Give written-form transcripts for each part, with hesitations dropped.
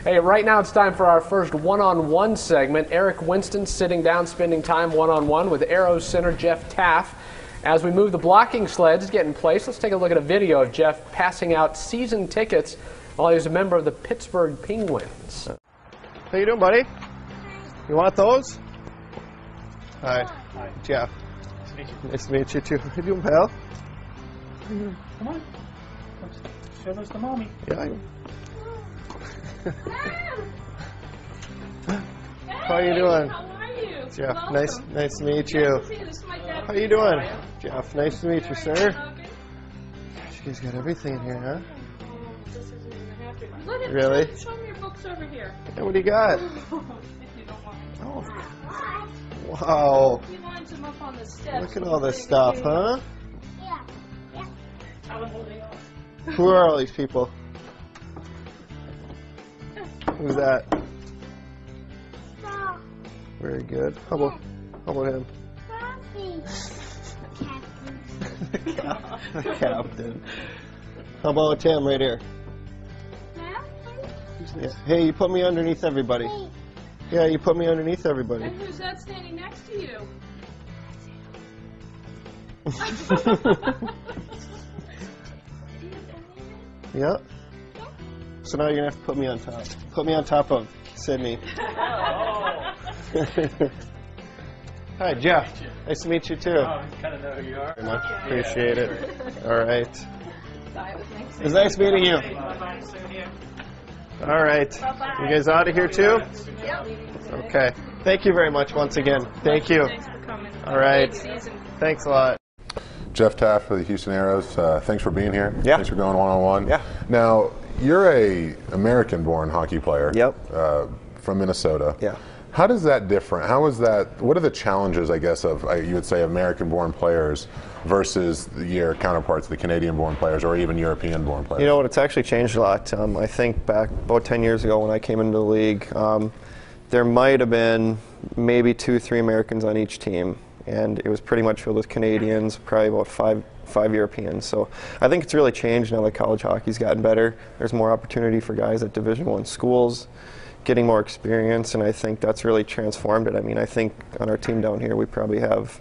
Hey, right now it's time for our first one-on-one segment. Eric Winston sitting down, spending time one-on-one with Aeros center Jeff Taffe. As we move the blocking sleds, get in place, let's take a look at a video of Jeff passing out season tickets while he was a member of the Pittsburgh Penguins. How you doing, buddy? You want those? Hi. Hi. Jeff. Nice to meet you. Nice to meet you, too. How you doing, pal? Come on. Show those to Mommy. Yeah. How you doing? How are you? Jeff, Welcome. nice to meet you. Nice to see you. This is my dad. How you doing? Jeff, nice to meet you, sir. Okay. Gosh, you guys got everything in here, huh? This isn't even happy. Look at Really? Show me your books over here. Yeah, what do you got? If you don't mind. Oh. Wow. He lines them up on the steps. Look at all this stuff, huh? Tell him who they are. Who are all these people? Who's that? Very good. How about him? The captain. How about him right here? Yeah. Hey, you put me underneath everybody. Yeah, you put me underneath everybody. And who's that standing next to you? Yeah. So now you're gonna have to put me on top. Put me on top of Sydney. Hi, Jeff. Nice to meet you too. Oh, I kind of know who you are. Very much appreciate it. All right. Thanks. It's nice meeting you. Bye-bye. Same here. All right. You guys out of here too? Okay. Thank you very much once again. Thank you. Thanks for coming. All right. Take it easy. Thanks a lot. Jeff Taffe for the Houston Aeros. Thanks for being here. Yeah. Thanks for going one-on-one. Yeah. Now, you're a American-born hockey player. Yep. From Minnesota. Yeah. How does that different? How is that? What are the challenges, I guess, of you would say American-born players versus your counterparts, the Canadian-born players, or even European-born players? You know what? It's actually changed a lot. I think back about 10 years ago when I came into the league, there might have been maybe 2-3 Americans on each team, and it was pretty much filled with Canadians, probably about five Europeans. So I think it's really changed now that college hockey's gotten better. There's more opportunity for guys at Division I schools, getting more experience, and I think that's really transformed it. I mean, I think on our team down here we probably have,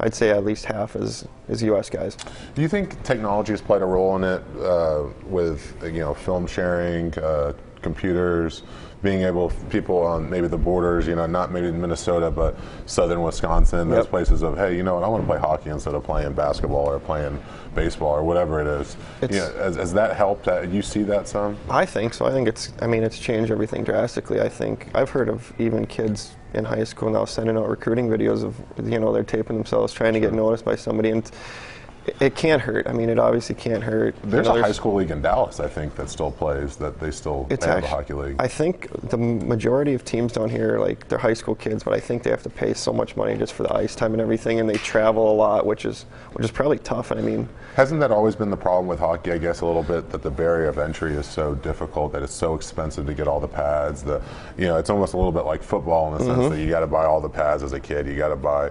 I'd say, at least half as U.S. guys. Do you think technology has played a role in it with film sharing, computers, being able, people on maybe the borders, not maybe in Minnesota, but southern Wisconsin, those places of, hey, you know what, I want to play hockey instead of playing basketball or playing baseball or whatever it is. Has that helped? You see that some? I think so. I think it's changed everything drastically. I think I've heard of even kids in high school now sending out recruiting videos of, they're taping themselves trying to get noticed by somebody, and it can't hurt. I mean, it obviously can't hurt. There's a high school league in Dallas, I think, that still plays, that they still have a hockey league. I think the majority of teams down here, like, they're high school kids, but I think they have to pay so much money just for the ice time and everything, and they travel a lot, which is probably tough. And I mean, hasn't that always been the problem with hockey, I guess, a little bit, that the barrier of entry is so difficult, that it's so expensive to get all the pads? It's almost a little bit like football in the sense that you got to buy all the pads as a kid. You got to buy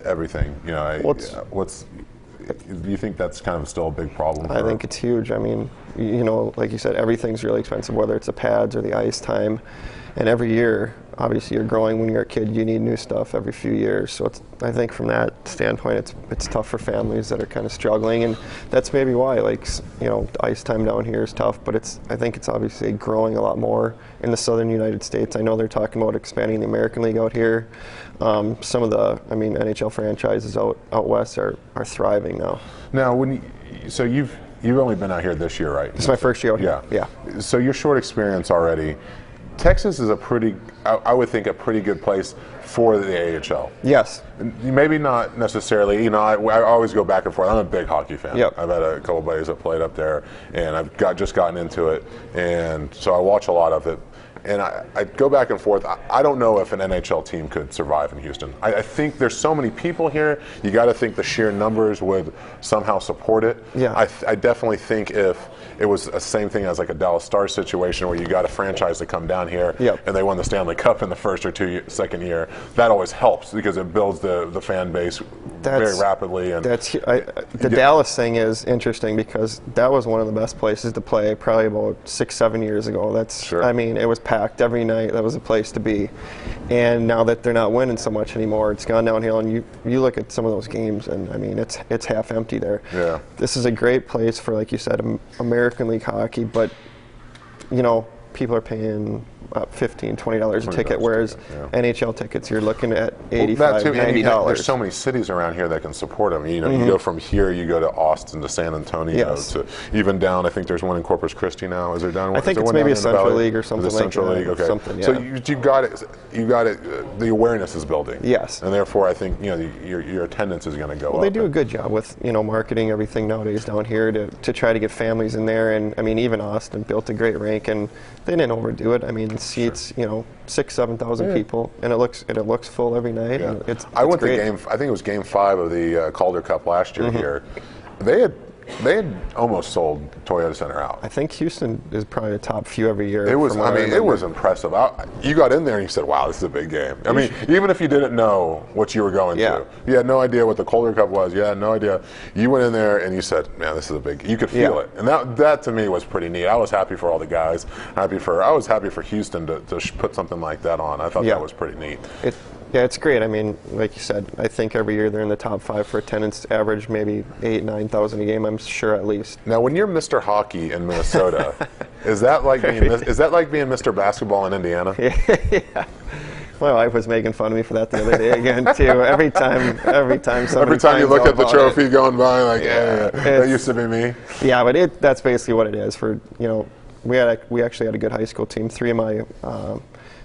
everything. Do you think that's kind of still a big problem? I think it's huge. I mean, like you said, everything's really expensive, whether it's the pads or the ice time. And every year, obviously, you're growing. When you're a kid, you need new stuff every few years. So I think from that standpoint, it's tough for families that are kind of struggling, and that's maybe why, the ice time down here is tough. But I think it's obviously growing a lot more in the southern United States. I know they're talking about expanding the American League out here. Some of the, NHL franchises out west are thriving now. Now, so you've only been out here this year, right? It's my first year out here. Yeah. So your short experience already. Texas is I would think, a pretty good place for the AHL. Yes. Maybe not necessarily, I always go back and forth. I'm a big hockey fan. Yep. I've had a couple buddies that played up there, and I've just gotten into it, and so I watch a lot of it. And I go back and forth. I don't know if an NHL team could survive in Houston. I think there's so many people here. You got to think the sheer numbers would somehow support it. Yeah. I definitely think if it was the same thing as like a Dallas Stars situation where you got a franchise to come down here and they won the Stanley Cup in the first or second year, that always helps because it builds the fan base very rapidly. And the Dallas thing is interesting because that was one of the best places to play probably about 6-7 years ago. I mean, it was packed every night. That was a place to be. And now that they're not winning so much anymore, it's gone downhill. And you look at some of those games, and I mean, it's half empty there. Yeah. This is a great place for, like you said, American League hockey, but you know, people are paying $15, $20 a ticket, whereas NHL tickets you're looking at $85, $90. There's so many cities around here that can support them. You know, you go from here, you go to Austin, to San Antonio, to even down. I think there's one in Corpus Christi now. Is there down? I think it's maybe a Central League or something like Central League, okay. Something, So you got it. You got it. The awareness is building. Yes. And therefore, I think your attendance is going to go up. Well, they do a good job with marketing everything nowadays down here to try to get families in there. And I mean, even Austin built a great rink, and they didn't overdo it. I mean, it seats 6,000-7,000 people, and it looks full every night. Yeah. And it's I went great. to I think it was Game 5 of the Calder Cup last year here. They had almost sold Toyota Center out. I think Houston is probably the top few every year. It was. I mean, it was impressive. You got in there and you said, "Wow, this is a big game." I mean, even if you didn't know what you were going to, you had no idea what the Calder Cup was. You had no idea. You went in there and you said, "Man, this is a big." You could feel it, and that to me was pretty neat. I was happy for all the guys. I was happy for Houston to put something like that on. I thought that was pretty neat. Yeah, it's great. I mean, like you said, I think every year they're in the top 5 for attendance, average maybe 8,000-9,000 a game. I'm sure at least. Now, when you're Mr. Hockey in Minnesota, is that like being Mr. Basketball in Indiana? Yeah. My wife was making fun of me for that the other day again too. Every time you look at the trophy going by, like, that used to be me. Yeah, but that's basically what it is. For we actually had a good high school team. 3 of my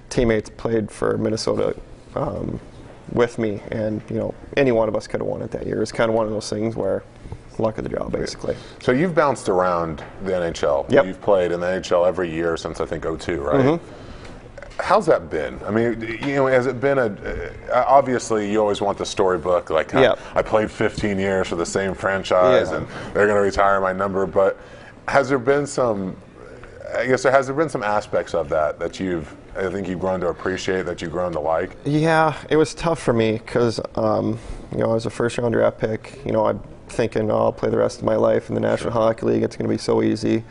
teammates played for Minnesota. With me, and any one of us could have won it that year. It's kind of one of those things where luck of the draw, basically. So you've bounced around the NHL. Yep. You've played in the NHL every year since I think 2002, right? How's that been? I mean, has it been obviously you always want the storybook, like I played 15 years for the same franchise and they're going to retire my number, but has there been some aspects of that I think you've grown to appreciate, that you've grown to like? Yeah, it was tough for me because, I was a first-round draft pick. I'm thinking, I'll play the rest of my life in the National Hockey League. It's going to be so easy.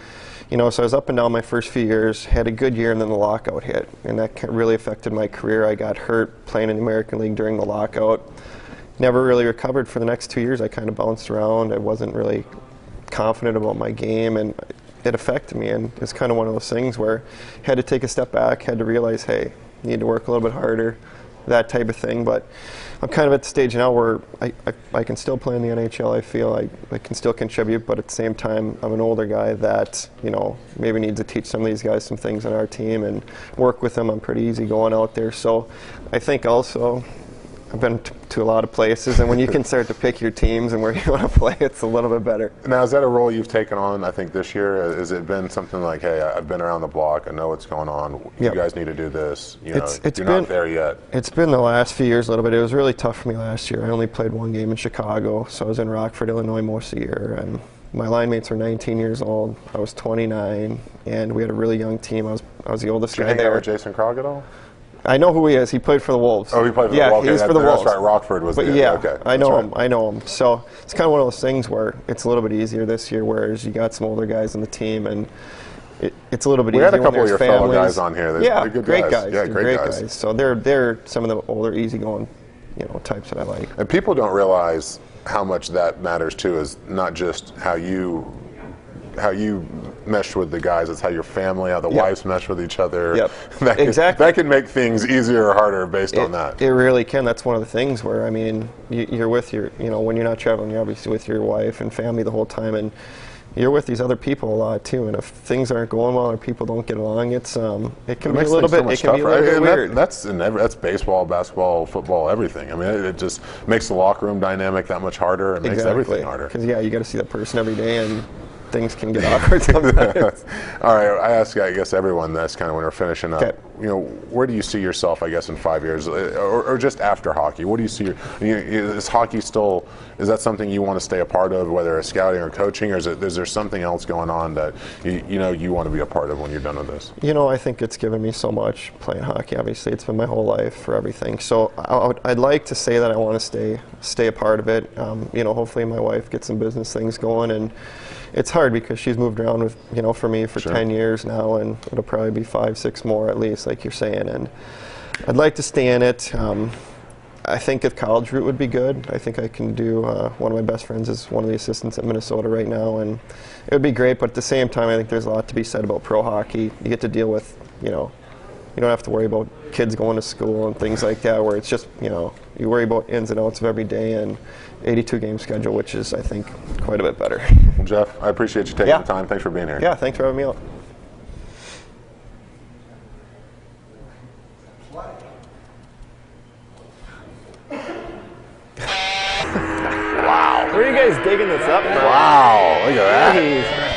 So I was up and down my first few years, had a good year, and then the lockout hit. And that really affected my career. I got hurt playing in the American League during the lockout. Never really recovered for the next 2 years. I kind of bounced around. I wasn't really confident about my game, and it affected me, and it's kind of one of those things where I had to take a step back, had to realize, hey, you need to work a little bit harder, that type of thing. But I'm kind of at the stage now where I can still play in the NHL. I feel I can still contribute, but at the same time, I'm an older guy that, maybe needs to teach some of these guys some things on our team and work with them. I'm pretty easy going out there. So I think also I've been to a lot of places, and when you can start to pick your teams and where you want to play, it's a little bit better. Now, is that a role you've taken on, I think, this year? Has it been something like, hey, I've been around the block, I know what's going on, you guys need to do this, you're not there yet? It's been the last few years a little bit. It was really tough for me last year. I only played 1 game in Chicago, so I was in Rockford, Illinois most of the year, and my line mates were 19 years old. I was 29, and we had a really young team. I was the oldest guy there. Did you hang out with Jason Krog at all? I know who he is. He played for the Wolves. Oh, he played for the Wolves. Yeah, he's for the Wolves. That's right. Rockford was there. Yeah, okay. I know him. I know him. So it's kind of one of those things where it's a little bit easier this year, whereas you got some older guys on the team, and it's a little bit easier. We had a couple of your fellow guys on here. They're good great guys. Yeah, great guys. So they're some of the older, easygoing, types that I like. And people don't realize how much that matters too. Is not just how you mesh with the guys, it's how your family, how the wives mesh with each other. Yep. That can make things easier or harder based on that. It really can. That's one of the things where, I mean, you're with your, when you're not traveling, you're obviously with your wife and family the whole time, and you're with these other people a lot too. And if things aren't going well or people don't get along, it can be a little bit weird. That's baseball, basketball, football, everything. I mean, it just makes the locker room dynamic that much harder. It makes everything harder. Because you got to see that person every day, and things can get awkward sometimes. All right, I ask, I guess, everyone this kind of when we're finishing up. where do you see yourself, I guess, in 5 years, or just after hockey? What do you see? Is hockey still? Is that something you want to stay a part of, whether it's scouting or coaching, or is there something else going on that you want to be a part of when you're done with this? I think it's given me so much playing hockey. Obviously, it's been my whole life for everything. So I'd like to say that I want to stay a part of it. Hopefully my wife gets some business things going, and it's hard because she's moved around with for me for Sure. 10 years now, and it'll probably be 5, 6 more at least, like you're saying. And I'd like to stay in it. I think the college route would be good. I think I can do. One of my best friends is one of the assistants at Minnesota right now, and it would be great. But at the same time, I think there's a lot to be said about pro hockey. You get to deal with, you don't have to worry about kids going to school and things like that, where it's just, you worry about ins and outs of every day and 82-game schedule, which is, I think, quite a bit better. Well, Jeff, I appreciate you taking the time. Thanks for being here. Yeah, thanks for having me out. Where are you guys digging this up from? Wow, look at that. Jeez.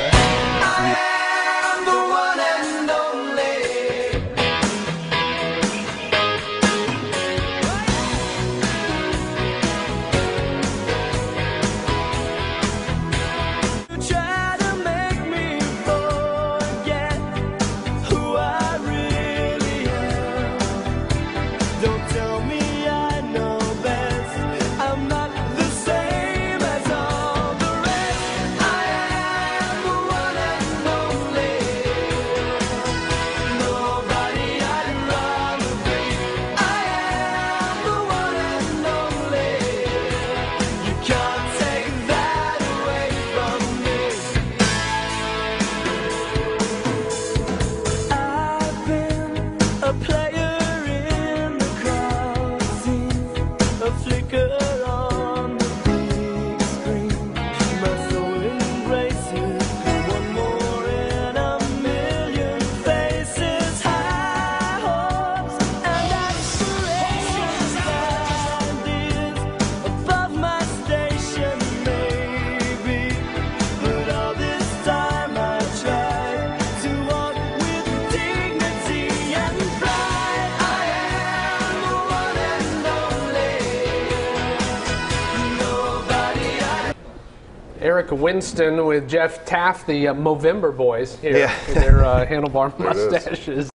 Eric Winston with Jeff Taffe, the Movember boys here Yeah. with their handlebar There it is. mustaches.